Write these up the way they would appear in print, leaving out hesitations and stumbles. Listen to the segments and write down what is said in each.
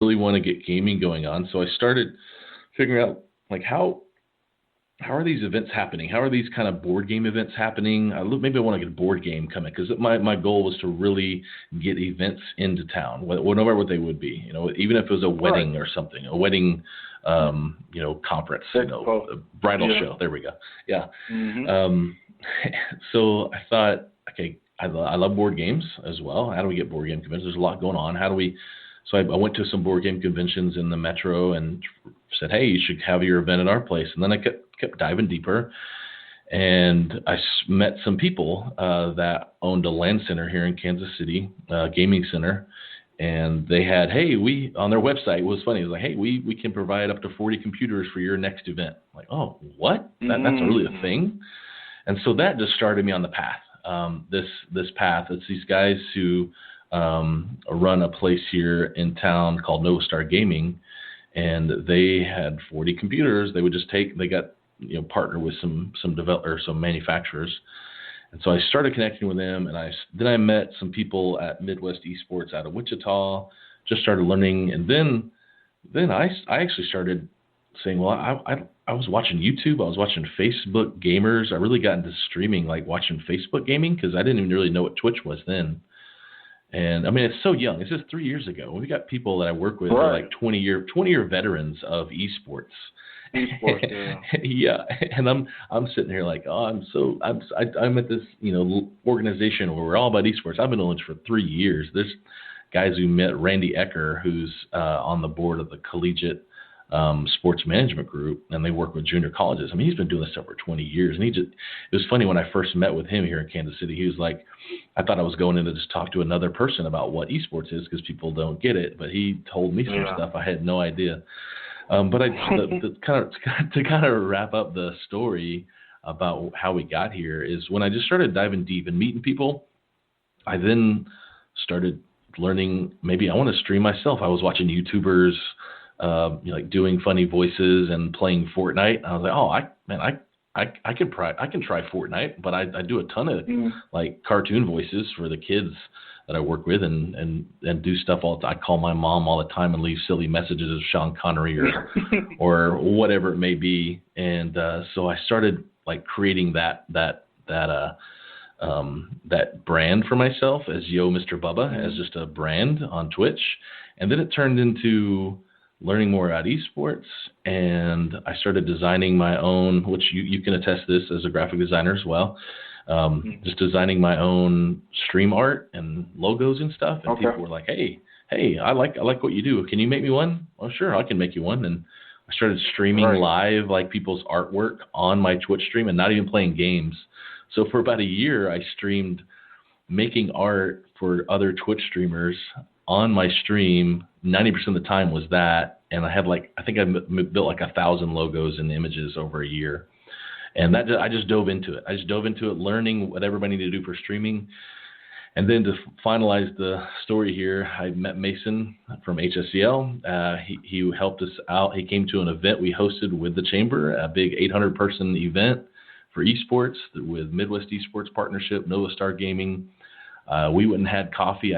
really want to get gaming going on. So I started figuring out like how are these events happening? How are these kind of board game events happening? Maybe I want to get a board game coming, because my goal was to really get events into town, no matter what they would be. Even if it was a wedding or something, a wedding, conference, a bridal show. There we go. Yeah. Mm-hmm. So I thought, okay, I love board games as well. How do we get board game conventions? There's a lot going on. So I went to some board game conventions in the metro and said, hey, you should have your event at our place. And then I kept diving deeper, and I met some people that owned a LAN center here in Kansas City, gaming center. And they had, on their website, it was funny. It was like, hey, we can provide up to 40 computers for your next event. I'm like, oh, what? That's really a thing? And so that just started me on the path. This path, it's these guys who run a place here in town called Nova Star Gaming, and they had 40 computers. They would just partner with some developers, some manufacturers. And so I started connecting with them, and then I met some people at Midwest Esports out of Wichita, just started learning. And then I actually started saying, well, I was watching YouTube. I was watching Facebook gamers. I really got into streaming, like watching Facebook gaming, because I didn't even really know what Twitch was then. And I mean, it's so young. It's just 3 years ago. We got people that I work with who are like 20-year veterans of esports. Yeah. And I'm sitting here like, I'm at this organization where we're all about esports. I've been doing this for 3 years. There's guys who met Randy Ecker, who's on the board of the Collegiate Sports Management Group, and they work with junior colleges. I mean, he's been doing this stuff for 20 years. And it was funny when I first met with him here in Kansas City. He was like, I thought I was going in to just talk to another person about what esports is, because people don't get it. But he told me some stuff I had no idea. But to kind of wrap up the story about how we got here is when I just started diving deep and meeting people, I then started learning, maybe I want to stream myself. I was watching YouTubers, like doing funny voices and playing Fortnite. I was like, I can try Fortnite, but I do a ton of like cartoon voices for the kids that I work with, and do stuff all the time. I call my mom all the time and leave silly messages of Sean Connery or whatever it may be. And so I started like creating that brand for myself as Yo Mr. Bubba, as just a brand on Twitch. And then it turned into learning more about esports, and I started designing my own, which you can attest this as a graphic designer as well, just designing my own stream art and logos and stuff. And people were like, hey, I like what you do. Can you make me one? Oh, sure, I can make you one. And I started streaming live, like people's artwork on my Twitch stream, and not even playing games. So for about a year, I streamed making art for other Twitch streamers on my stream. 90% of the time was that, and I had I think I built like 1,000 logos and images over a year, and I just dove into it. Learning what everybody needed to do for streaming. And then to finalize the story here, I met Mason from HSCL. He helped us out. He came to an event we hosted with the Chamber, a big 800-person event for esports with Midwest Esports Partnership, Nova Star Gaming. We went and had coffee.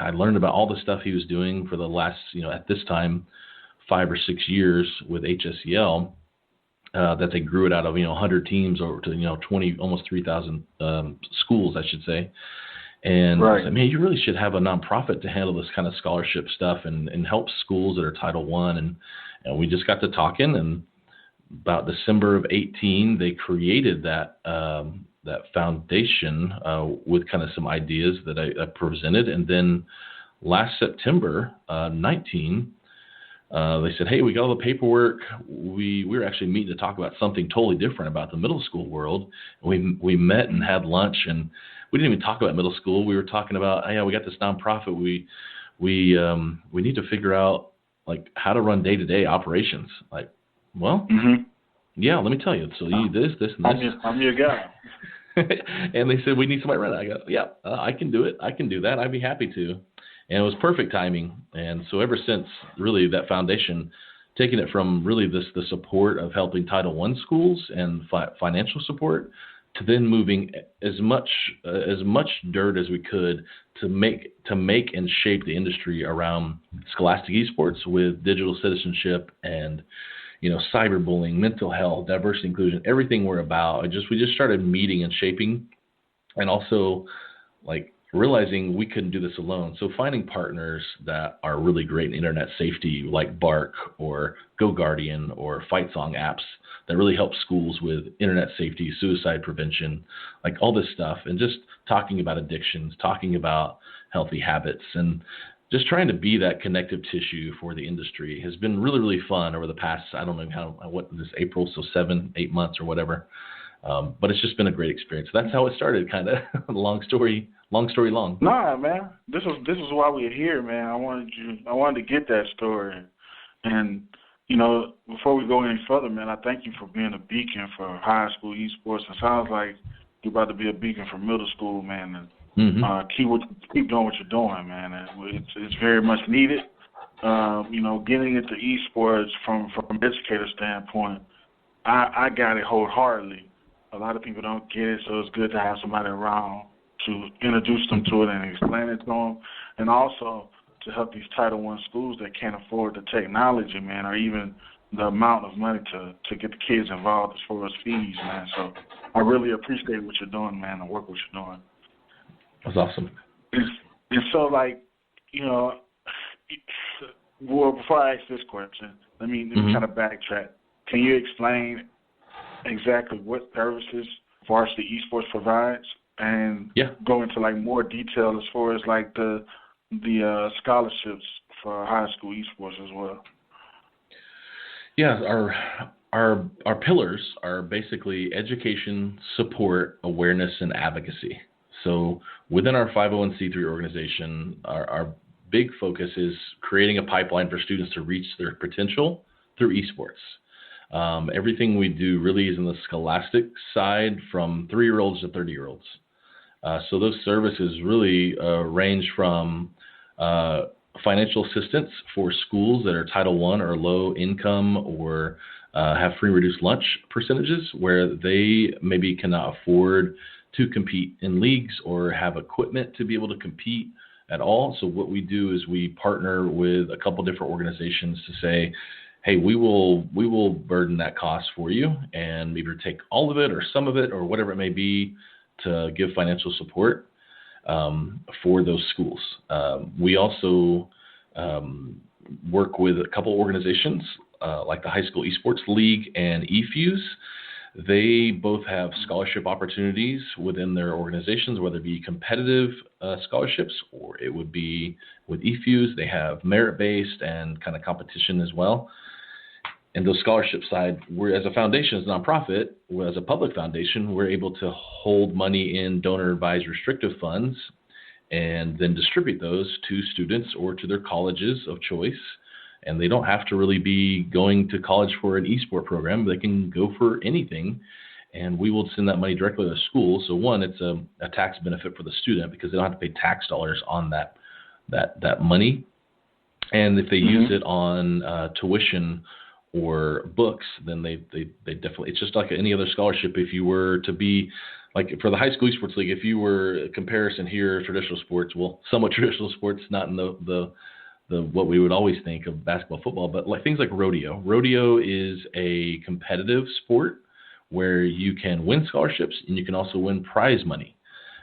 I learned about all the stuff he was doing for the last, at this time, 5 or 6 years with HSCL, that they grew it out of, 100 teams over to, 20, almost 3,000 schools, I should say. And I said, man, you really should have a nonprofit to handle this kind of scholarship stuff and help schools that are Title I. And we just got to talking, and about December of 2018, they created that foundation with kind of some ideas that I presented. And then last September 19, they said, hey, we got all the paperwork. We were actually meeting to talk about something totally different about the middle school world. We met and had lunch, and we didn't even talk about middle school. We were talking about, we got this nonprofit. We need to figure out like how to run day-to-day operations. Like, well, yeah, let me tell you. So you this, and this. I'm your guy. And they said, we need somebody to run it. I go, yeah, I can do it. I can do that. I'd be happy to. And it was perfect timing. And so ever since, really, that foundation, taking it from really the support of helping Title I schools and financial support to then moving as much dirt as we could to make and shape the industry around scholastic esports with digital citizenship and cyberbullying, mental health, diversity, inclusion, everything we're about. We just started meeting and shaping, and also like realizing we couldn't do this alone. So finding partners that are really great in internet safety, like Bark or GoGuardian or Fight Song apps that really help schools with internet safety, suicide prevention, like all this stuff, and just talking about addictions, talking about healthy habits, and just trying to be that connective tissue for the industry has been really, really fun over the past, I don't know what this April, so 7-8 months or whatever. But it's just been a great experience. That's how it started, kind of. Long story long. Nah, man. This is why we're here, man. I wanted to get that story. And, before we go any further, man, I thank you for being a beacon for high school esports. It sounds like you're about to be a beacon for middle school, man. And keep doing what you're doing, man. It's very much needed. Getting into esports from an educator standpoint, I got it wholeheartedly. A lot of people don't get it, so it's good to have somebody around to introduce them to it and explain it to them, and also to help these Title I schools that can't afford the technology, man, or even the amount of money to get the kids involved as far as fees, man. So I really appreciate what you're doing, man, and work what you're doing. That's awesome. And so, well, before I ask this question, let me kind of backtrack. Can you explain exactly what services Varsity Esports provides, and go into more detail as far as the scholarships for high school esports as well? Yeah, our pillars are basically education, support, awareness, and advocacy. So within our 501c3 organization, our big focus is creating a pipeline for students to reach their potential through esports. Everything we do really is in the scholastic side, from 3-year-olds to 30-year-olds. So those services really range from financial assistance for schools that are Title I or low income, or have free reduced lunch percentages, where they maybe cannot afford to compete in leagues or have equipment to be able to compete at all. So what we do is we partner with a couple different organizations to say, hey, we will burden that cost for you, and either take all of it or some of it or whatever it may be to give financial support for those schools. We also work with a couple organizations like the High School Esports League and eFuse. They both have scholarship opportunities within their organizations, whether it be competitive scholarships or it would be with eFuse. They have merit-based and kind of competition as well. And those scholarship side, we're, as a foundation, as a nonprofit, as a public foundation, we're able to hold money in donor-advised restrictive funds and then distribute those to students or to their colleges of choice. And they don't have to really be going to college for an esport program. They can go for anything, and we will send that money directly to the school. So one, it's a tax benefit for the student because they don't have to pay tax dollars on that money. And if they use it on tuition or books, then they definitely, it's just like any other scholarship. If you were to be, like for the High School Esports League, if you were a comparison here, traditional sports, well, somewhat traditional sports, not in the what we would always think of basketball, football, but like things like rodeo. Rodeo is a competitive sport where you can win scholarships and you can also win prize money.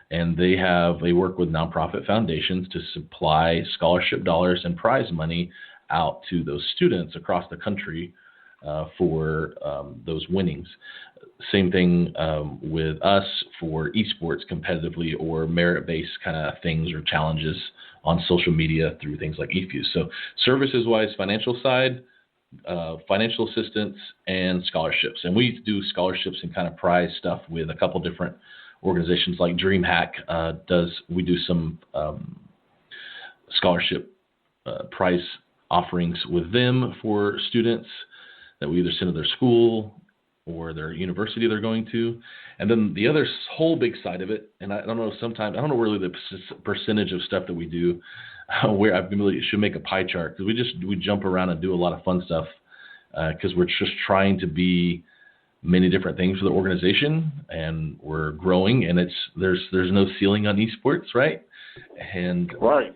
And they work with nonprofit foundations to supply scholarship dollars and prize money out to those students across the country for those winnings. Same thing with us for esports competitively or merit-based kind of things or challenges on social media through things like eFuse. So services-wise, financial side, financial assistance, and scholarships. And we do scholarships and kind of prize stuff with a couple different organizations like DreamHack we do some scholarship prize offerings with them for students that we either send to their school or their university they're going to. And then the other whole big side of it, and I don't know really the percentage of stuff that we do where I really should make a pie chart, because we jump around and do a lot of fun stuff because we're just trying to be many different things for the organization, and we're growing, and there's no ceiling on esports, right? And right.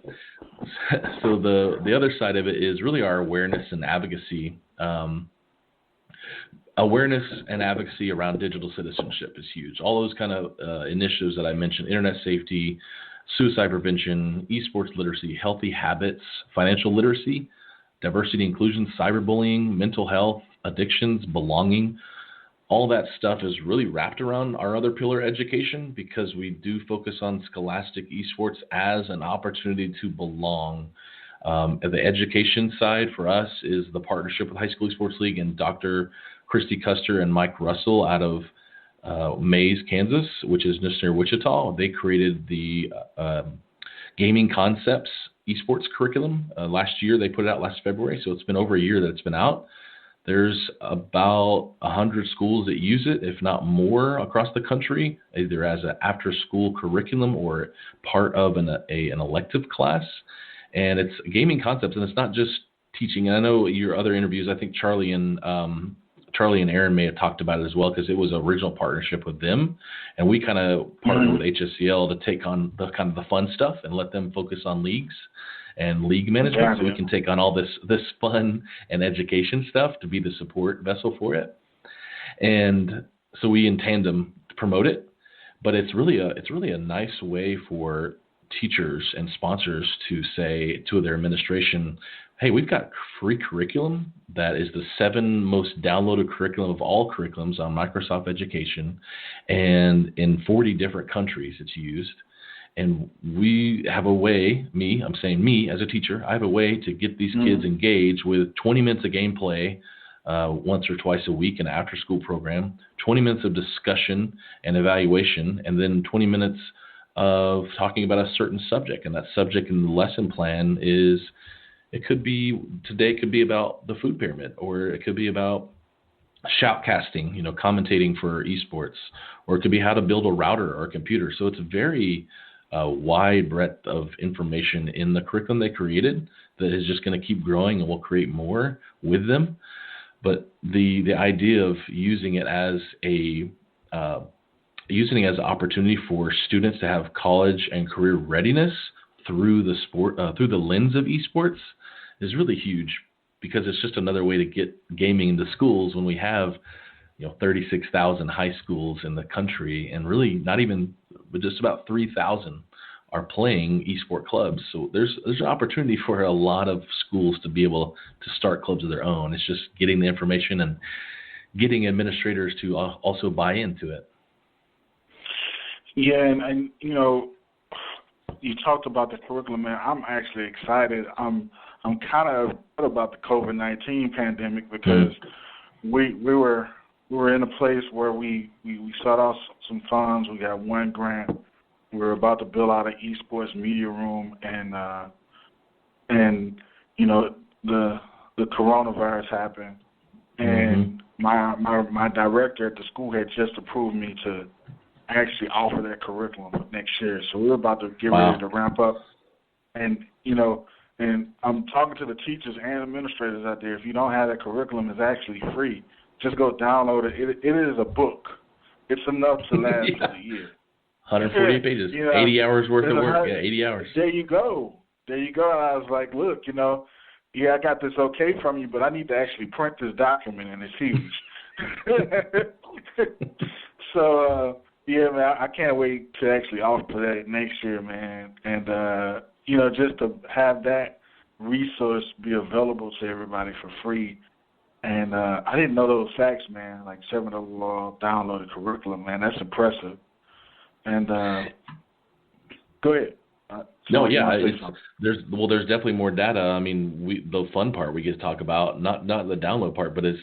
So the other side of it is really our awareness and advocacy. Awareness and advocacy around digital citizenship is huge. All those kind of initiatives that I mentioned: internet safety, suicide prevention, esports literacy, healthy habits, financial literacy, diversity inclusion, cyberbullying, mental health, addictions, belonging. All that stuff is really wrapped around our other pillar, education, because we do focus on scholastic esports as an opportunity to belong. The education side for us is the partnership with High School Esports League and Dr. Christy Custer and Mike Russell out of Mays, Kansas, which is just near Wichita. They created the Gaming Concepts esports curriculum. Last year, they put it out last February, so it's been over a year that it's been out. There's about 100 schools that use it, if not more, across the country, either as an after-school curriculum or part of an elective class. And it's gaming concepts, and it's not just teaching. And I know your other interviews, I think Charlie and Aaron may have talked about it as well, because it was an original partnership with them, and we kind of partnered with HSCL to take on the kind of the fun stuff and let them focus on leagues and league management, so we can take on all this fun and education stuff to be the support vessel for it. And so we in tandem promote it, but it's really a nice way for teachers and sponsors to say to their administration, hey, we've got free curriculum that is the 7 most downloaded curriculum of all curriculums on Microsoft Education, and in 40 different countries it's used. And we have a way, I'm saying me as a teacher, I have a way to get these kids engaged with 20 minutes of gameplay once or twice a week in an after-school program, 20 minutes of discussion and evaluation, and then 20 minutes of talking about a certain subject. And that subject in the lesson plan could be about the food pyramid, or it could be about shoutcasting, commentating for esports, or it could be how to build a router or a computer. So it's a very wide breadth of information in the curriculum they created that is just going to keep growing, and we'll create more with them. But the idea of using it as an opportunity for students to have college and career readiness through the lens of esports is really huge, because it's just another way to get gaming into schools when we have 36,000 high schools in the country, and really not even, but just about 3,000 are playing esport clubs. So there's an opportunity for a lot of schools to be able to start clubs of their own. It's just getting the information and getting administrators to also buy into it. Yeah, and you talked about the curriculum, man. I'm actually excited. I'm kind of upset about the COVID-19 pandemic, because we were in a place where we sought out some funds. We got one grant. We were about to build out an esports media room, and the coronavirus happened, and my director at the school had just approved me to actually offer that curriculum next year. So we're about to get ready to ramp up, and I'm talking to the teachers and administrators out there. If you don't have that curriculum, it's actually free. Just go download it. It is a book. It's enough to last for the year. 148 pages, 80 hours worth of work. 80 hours. There you go. And I was like, look, I got this okay from you, but I need to actually print this document, and it's huge. So, man, I can't wait to actually offer that next year, man. And, just to have that resource be available to everybody for free. And I didn't know those facts, man, like 7 downloaded curriculum, man. That's impressive. And go ahead. There's definitely more data. I mean, the fun part we get to talk about, not the download part, but it's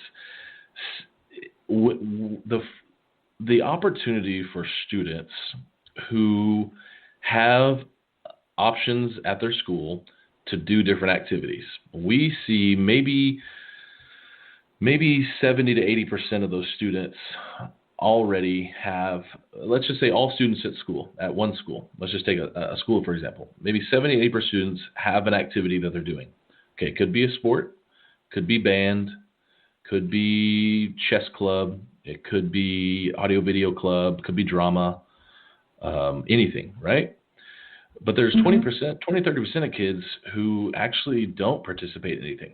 the opportunity for students who have options at their school to do different activities. We see maybe 70 to 80% of those students already have, let's just say all students at one school. Let's just take a school, for example. Maybe 70 to 80% of students have an activity that they're doing. Okay, it could be a sport, could be band, could be chess club, It could be audio video club, could be drama, anything, right? But there's 20%, 20, 30% of kids who actually don't participate in anything.